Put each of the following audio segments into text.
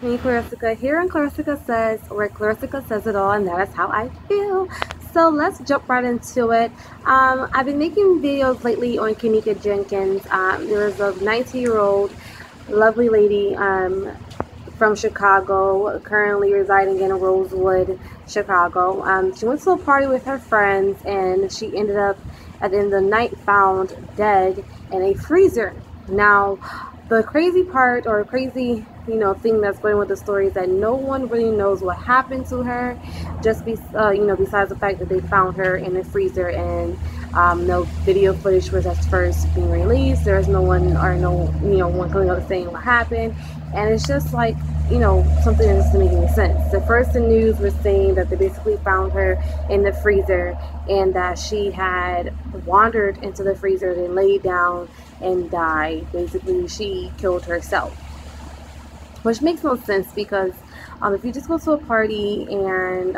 Me, Clarissa here, and Clarissa says, where Clarissa says it all, and that is how I feel. So let's jump right into it. I've been making videos lately on Kenneka Jenkins. There is a 19-year-old lovely lady from Chicago, currently residing in Rosewood, Chicago. She went to a party with her friends, and she ended up at the end of the night found dead in a freezer. Now, the crazy part, or crazy thing that's going with the story, is that no one really knows what happened to her, besides the fact that they found her in the freezer, and no video footage was at first being released. There's no one, or no one coming up saying what happened, and it's just like something that doesn't make any sense. The first the news was saying that they basically found her in the freezer, and that she had wandered into the freezer and laid down and died. Basically, she killed herself, which makes no sense because if you just go to a party and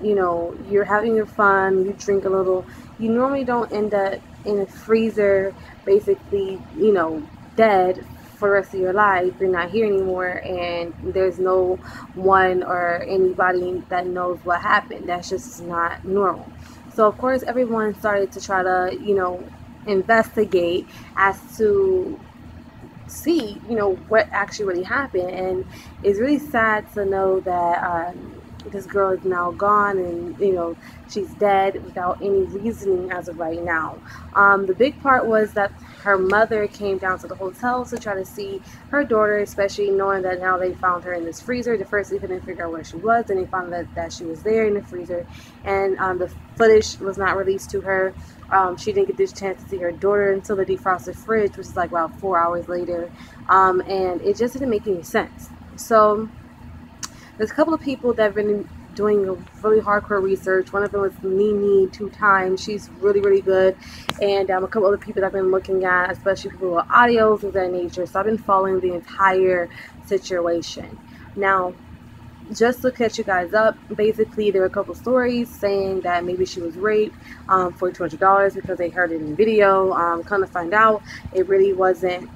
you're having your fun, you drink a little, you normally don't end up in a freezer, basically, dead for the rest of your life. You're not here anymore, and there's no one or anybody that knows what happened. That's just not normal. So of course everyone started to try to investigate as to see what actually really happened. And it's really sad to know that this girl is now gone, and she's dead without any reasoning as of right now. The big part was that her mother came down to the hotel to try to see her daughter, especially knowing that now they found her in this freezer. The first they couldn't figure out where she was, and they found that she was there in the freezer, and the footage was not released to her. She didn't get this chance to see her daughter until the defrosted fridge, which is like about 4 hours later, and it just didn't make any sense. So there's a couple of people that have been doing a really hardcore research. One of them was Nini 2 times. She's really, really good. And a couple other people that I've been looking at, especially people with audios of that nature. So I've been following the entire situation. Now, just to catch you guys up, basically there were a couple stories saying that maybe she was raped for $200 because they heard it in video. Come to find out, it really wasn't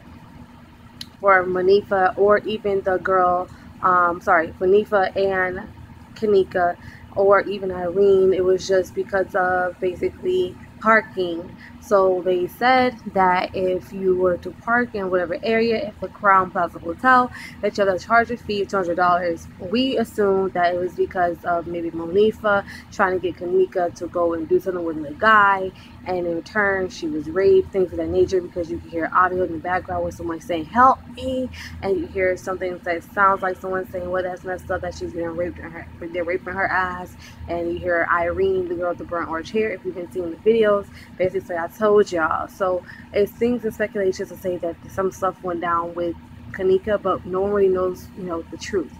for Monifa or even the girl, Monifa and Kenneka, or even Irene. It was just because of basically parking. So they said that if you were to park in whatever area at the Crown Plaza Hotel, that you have to charge a fee of $200. We assumed that it was because of maybe Monifa trying to get Kenneka to go and do something with the guy, and in return she was raped, things of that nature, because you can hear audio in the background with someone saying "help me," and you hear something that sounds like someone saying, "well, that's messed up that she's getting raped in her, they're raping her ass," and you hear Irene, the girl with the burnt orange hair. If you've been seeing the videos, basically I told y'all. So it's things and speculations to say that some stuff went down with Kenneka, but no one really knows the truth.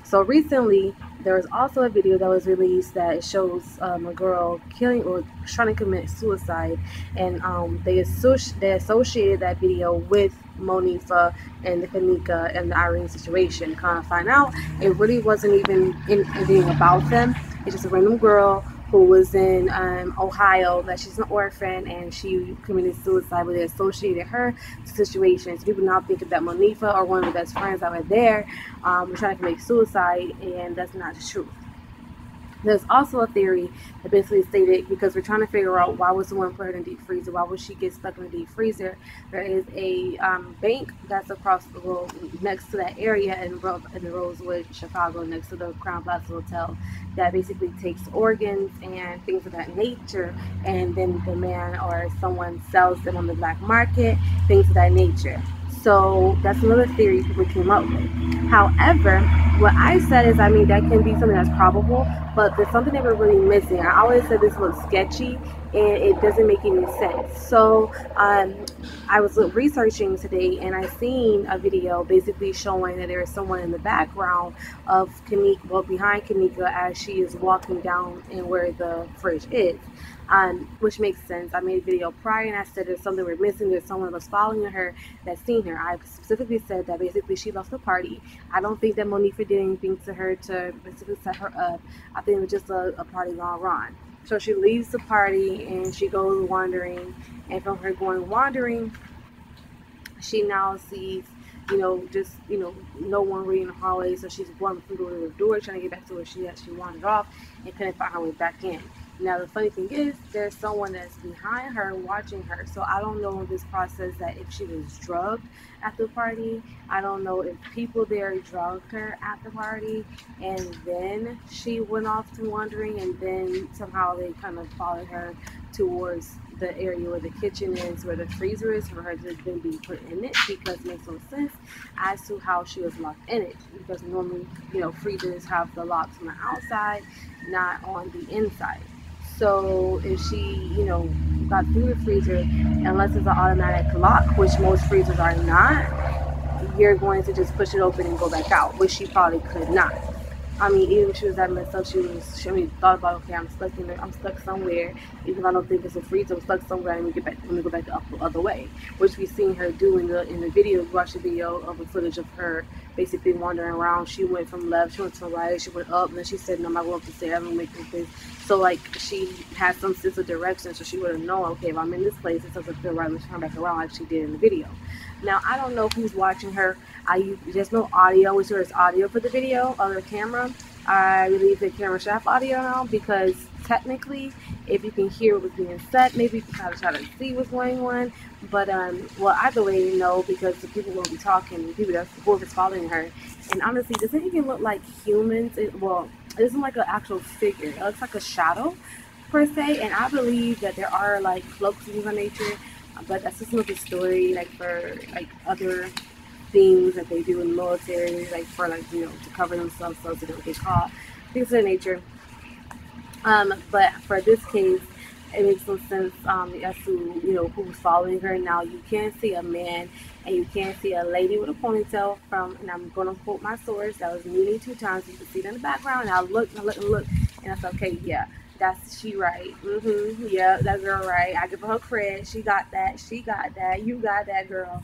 So recently there was also a video that was released that shows a girl killing or trying to commit suicide, and they associated that video with Monifa and the Kenneka and the Irene situation. Kind of find out it really wasn't even anything about them. It's just a random girl who was in Ohio, that she's an orphan, and she committed suicide, but they associated her to situations. People now think that Monifa or one of the best friends that were there were trying to commit suicide, and that's not the truth. There's also a theory that basically stated, because we're trying to figure out why was someone put her in the deep freezer, why would she get stuck in the deep freezer. There is a bank that's across the road next to that area in the Rosewood, Chicago, next to the Crown Plaza Hotel, that basically takes organs and things of that nature, and then the man or someone sells them on the black market, things of that nature. So that's another theory people came up with. However, what I said is, I mean, that can be something that's probable, but there's something that we're really missing. I always said this looks sketchy, and it doesn't make any sense. So I was researching today, and I seen a video basically showing that there is someone in the background of Kenneka, well, behind Kenneka, as she is walking down and where the fridge is. Which makes sense. I made a video prior and I said there's something we're missing. There's someone that's following her that's seen her. I specifically said that basically she left the party. I don't think that Monifa did anything to her to basically set her up. I think it was just a party gone wrong. So she leaves the party and she goes wandering, and from her going wandering, she now sees just, no one really in the hallway. So she's going from door to door trying to get back to where she actually wandered off and couldn't find her way back in. Now, the funny thing is, there's someone that's behind her watching her. So I don't know in this process that if she was drugged at the party. I don't know if people there drugged her at the party and then she went off to wandering, and then somehow they kind of followed her towards the area where the kitchen is, where the freezer is, for her to then be put in it, because it makes no sense as to how she was locked in it, because normally, freezers have the locks on the outside, not on the inside. So if she, got through the freezer, unless it's an automatic lock, which most freezers are not, you're going to just push it open and go back out, which she probably could not. I mean, even if she was that messed up, she thought about, okay, I'm stuck somewhere. Even if I don't think it's a freezer, I'm stuck somewhere. Let me go back the other way, which we've seen her do in the video. Watch the video of the footage of her basically wandering around. She went from left, she went to right, she went up, and then she said, no, I'm not going up the stairs, I'm gonna make this. So like, she had some sense of direction, so she would have known, okay, if I'm in this place, it doesn't feel right, let's turn back around, like she did in the video. Now, I don't know who's watching her. There's no audio, which there is audio for the video of the camera. I believe the camera should have audio now, because technically, if you can hear what was being said, maybe you can kind of try to see what's going on. But well, either way, no, because the people will be talking, people that's whoever's following her. And honestly, does it even look like humans? It isn't like an actual figure. It looks like a shadow per se. And I believe that there are like cloaks and things of nature, but that's just another story, like for like other things that they do in the military, like for to cover themselves so they don't get caught, things of that nature. But for this case, it makes no sense as to who's following her. Now, you can see a man and you can see a lady with a ponytail and I'm going to quote my source, that was Muni 2 times. You can see it in the background, and I look, and I said, okay, yeah, that's she right. Yeah, that girl right. I give her credit. She got that. You got that, girl.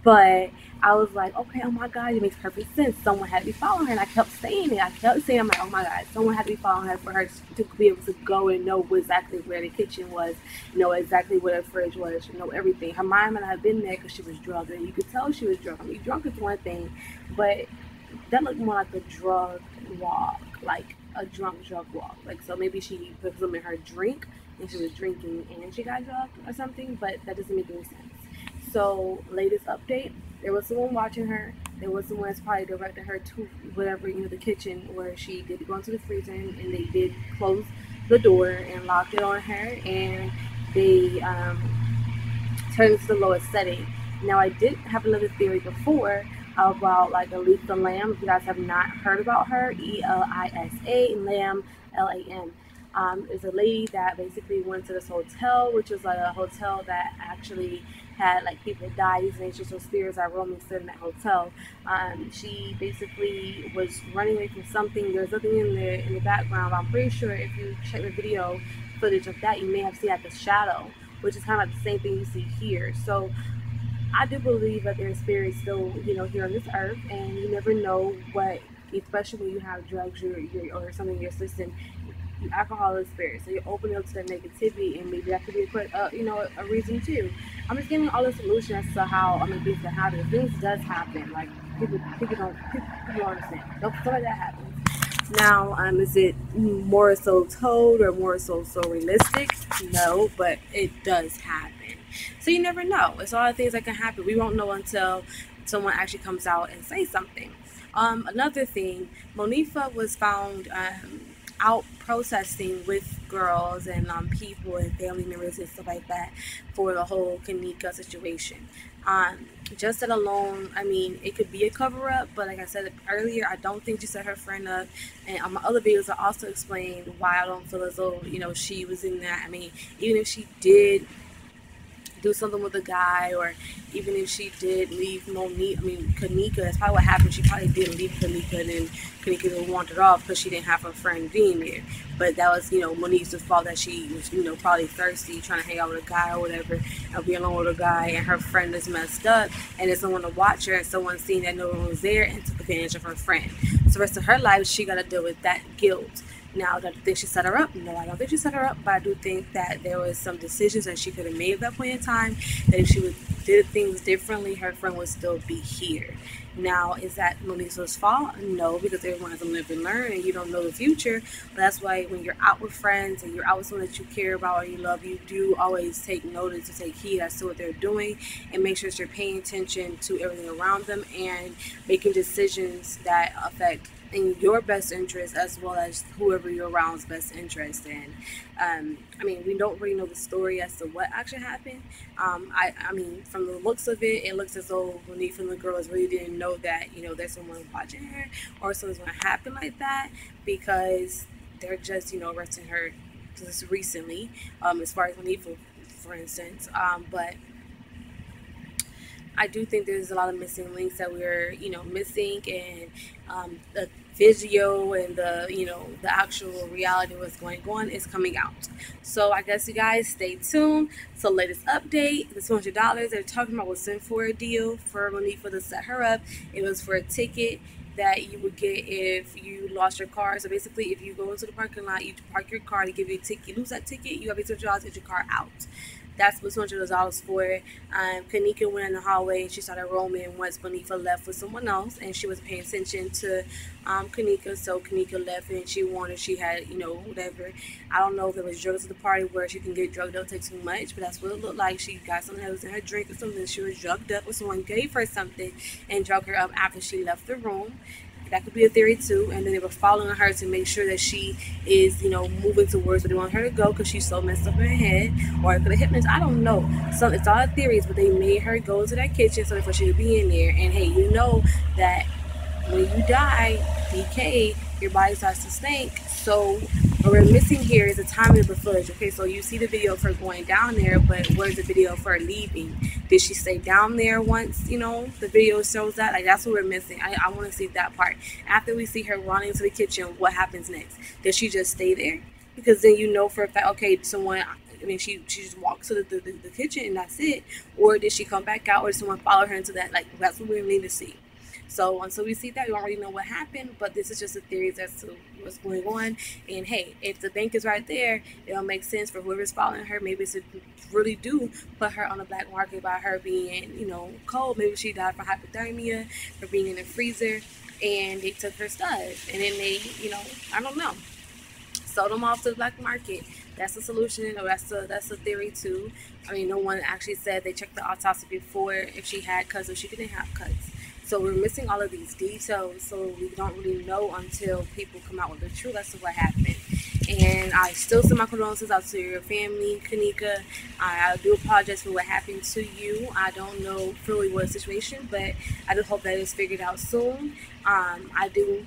But I was like, okay, oh my God, it makes perfect sense. Someone had to be following her, and I kept saying it. I'm like, oh my God, someone had to be following her for her to be able to go and know exactly where the kitchen was, know exactly where the fridge was, know everything. Her mind might not have been there because she was drugged, and you could tell she was drunk. I mean, drunk is one thing, but that looked more like a drug walk, like a drunk walk. Like, so maybe she put some in her drink, and she was drinking, and she got drugged or something, but that doesn't make any sense. So, latest update, there was someone watching her. There was someone that's probably directed her to whatever, the kitchen, where she did go into the freezer, and they did close the door and locked it on her, and they turned it to the lowest setting. Now, I did have another theory before about like Elisa Lam. If you guys have not heard about her, Elisa Lam, Lam. Is a lady that basically went to this hotel, which was like a hotel that actually had like people die, these nature, so spirits are roaming still in that hotel. She basically was running away from something. There's nothing in the background, but I'm pretty sure if you check the video footage of that, you may have seen like a shadow, which is kind of like the same thing you see here. So I do believe that there's spirits still, here on this earth, and you never know what, especially when you have drugs or something in your system. Alcohol is spirit, so you're opening up to that negativity, and maybe that could be a reason too. I'm just giving all the solution as to how things can happen. Things does happen, like people don't understand. Stuff like that happens. Now, is it more so told or more so realistic? No, but it does happen. So you never know. It's all the things that can happen. We won't know until someone actually comes out and says something. Another thing, Monifa was found out protesting with girls and people and family members and stuff like that for the whole Kenneka situation. Just that alone, it could be a cover-up, but like I said earlier, I don't think she set her friend up. And on my other videos, I also explained why I don't feel as though she was in that. Even if she did do something with a guy, or even if she did leave Kenneka, that's probably what happened. She probably didn't leave Kenneka, and then Kenneka wandered off because she didn't have her friend being there. But that was, Monique's fault, that she was, probably thirsty, trying to hang out with a guy or whatever, and be alone with a guy, and her friend is messed up, and there's someone to watch her, and someone seen that no one was there and took advantage of her friend. So the rest of her life, she got to deal with that guilt. Now, do I think she set her up? No, I don't think she set her up, but I do think that there was some decisions that she could have made at that point in time, that if she would did things differently, her friend would still be here. Now, is that Melissa's fault? No, because everyone has to live and learn, and you don't know the future. But that's why when you're out with friends and you're out with someone that you care about or you love, you do always take notice and take heed as to what they're doing, and make sure that you're paying attention to everything around them and making decisions that affect in your best interest as well as whoever you're around's best interest in. I mean, we don't really know the story as to what actually happened. I mean, from the looks of it, it looks as though Monique and the girls really didn't know that, there's someone watching her or something's going to happen like that, because they're just, arresting her just recently, as far as Monique, for instance. But I do think there's a lot of missing links that we're, missing, and the video and the actual reality of what's going on is coming out. So I guess you guys stay tuned. So latest update, the $200 they're talking about was in for a deal for Monique to set her up. It was for a ticket that you would get if you lost your car. So basically, if you go into the parking lot, you park your car, to give you a ticket, you lose that ticket, you have $200 to get your car out. That's what $200 for. Kenneka went in the hallway and she started roaming once Bonifa left with someone else, and she was paying attention to Kenneka, so Kenneka left and she wanted, she had, whatever. I don't know if there was drugs at the party where she can get drugged up, take too much, but that's what it looked like. She got something that was in her drink or something. She was drugged up, or someone gave her something and drugged her up after she left the room. That could be a theory too. And then they were following her to make sure that she is, moving towards where they want her to go because she's so messed up in her head. Or it could have hypnotized. I don't know. So it's all theories, but they made her go to that kitchen so that she could be in there. And hey, you know that when you die, decay, your body starts to stink. So what we're missing here is the timing of the footage. Okay, so you see the video of her going down there, but where's the video of her leaving? Did she stay down there once, the video shows that? Like, that's what we're missing. I want to see that part. After we see her running to the kitchen, what happens next? Does she just stay there? Because then for a fact, okay, she just walks to the kitchen and that's it. Or did she come back out, or did someone follow her into that? Like, that's what we need to see. So until we see that, we don't really know what happened, but this is just a theory as to what's going on. And hey, if the bank is right there, it'll make sense for whoever's following her. Maybe it's really do put her on the black market by her being, cold. Maybe she died from hypothermia, for being in the freezer, and they took her stuff. And then they, I don't know, sold them off to the black market. That's the solution, or that's a theory too. I mean, no one actually said they checked the autopsy before if she had cuts or she didn't have cuts. So we're missing all of these details, so we don't really know until people come out with the truth as to what happened. And I still send my condolences out to your family, Kenneka. I do apologize for what happened to you. I don't know fully what situation, but I do hope that it's figured out soon. I do,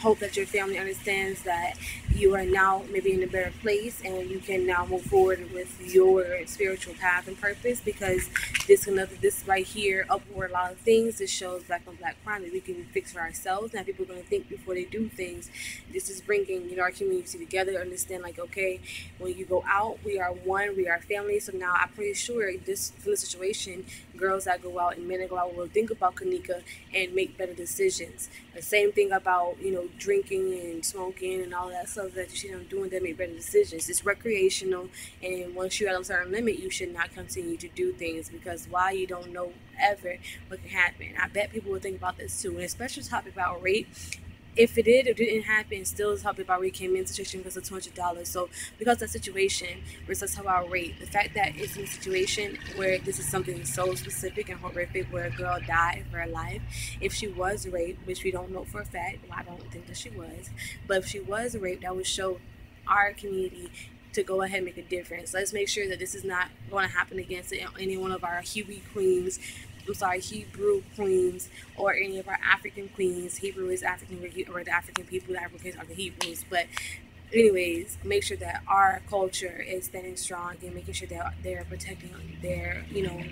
hope that your family understands that you are now maybe in a better place and you can now move forward with your spiritual path and purpose, because this right here upward a lot of things. This shows black on black crime that we can fix for ourselves. Now people are going to think before they do things. This is bringing our community together, understand like, okay, when you go out, we are one, we are family. So now I'm pretty sure from this situation, girls that go out and men that go out will think about Kenneka and make better decisions. The same thing about drinking and smoking and all that stuff that you see them doing, that make better decisions. It's recreational, and once you're at a certain limit, you should not continue to do things, because why, you don't know ever what can happen. I bet people will think about this too, and especially talking about rape. If it didn't happen, still is talking about rape came into situation because of $200. So because of that situation, we're still talking about rape. The fact that it's in a situation where this is something so specific and horrific, where a girl died for her life. If she was raped, which we don't know for a fact, well, I don't think that she was, but if she was raped, that would show our community to go ahead and make a difference. Let's make sure that this is not going to happen against any one of our Hebrew queens, or any of our African queens. Hebrew is African, or the African people, the Africans are the Hebrews. But anyways, make sure that our culture is standing strong and making sure that they're protecting their,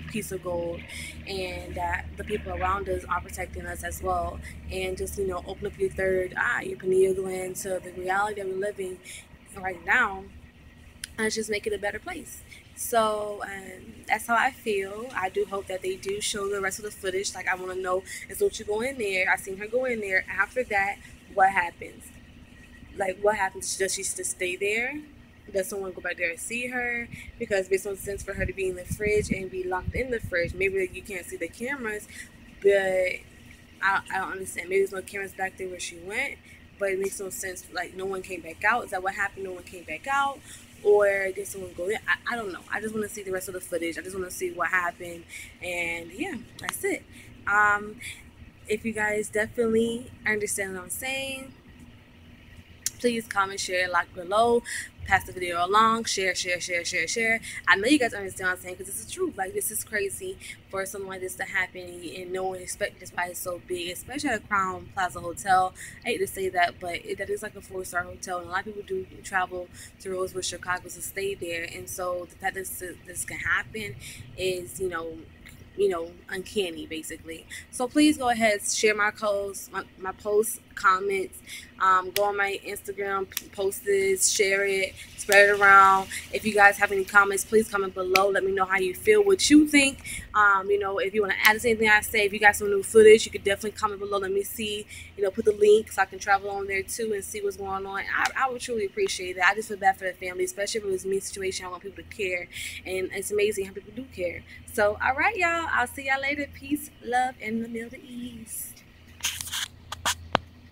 piece of gold, and that the people around us are protecting us as well. And just, open up your third eye, your pineal gland, to the reality that we're living right now, and just make it a better place. So that's how I feel. I do hope that they do show the rest of the footage. Like, I want to know, is what you go in there? I seen her go in there. After that, what happens? Like, what happens? Does she just stay there? Does someone go back there and see her? Because it makes no sense for her to be in the fridge and be locked in the fridge. Maybe you can't see the cameras, but I don't understand. Maybe there's no cameras back there where she went, but it makes no sense. Like, no one came back out. Is that what happened? No one came back out? Or did someone go in? I don't know. I just want to see the rest of the footage. I just want to see what happened. And yeah, that's it. Um, if you guys definitely understand what I'm saying, please comment, share, like below, pass the video along, share. I know you guys understand what I'm saying because this is true. Like, this is crazy for something like this to happen, and no one expected this. Why it's so big, especially at a Crown Plaza Hotel. I hate to say that, but that is like a 4-star hotel, and a lot of people do travel to Rosewood, Chicago to stay there. And so the fact that this can happen is, uncanny, basically. So please go ahead, share my posts, my posts, comments. Go on my Instagram, post this, share it, spread it around. If you guys have any comments, please comment below. Let me know how you feel, what you think. If you want to add to anything I say, if you got some new footage, you could definitely comment below. Let me see. Put the link so I can travel on there too and see what's going on. I would truly appreciate that. I just feel bad for the family, especially if it was me situation. I want people to care, and it's amazing how people do care. So, all right, y'all. I'll see y'all later. Peace, love, in the Middle East.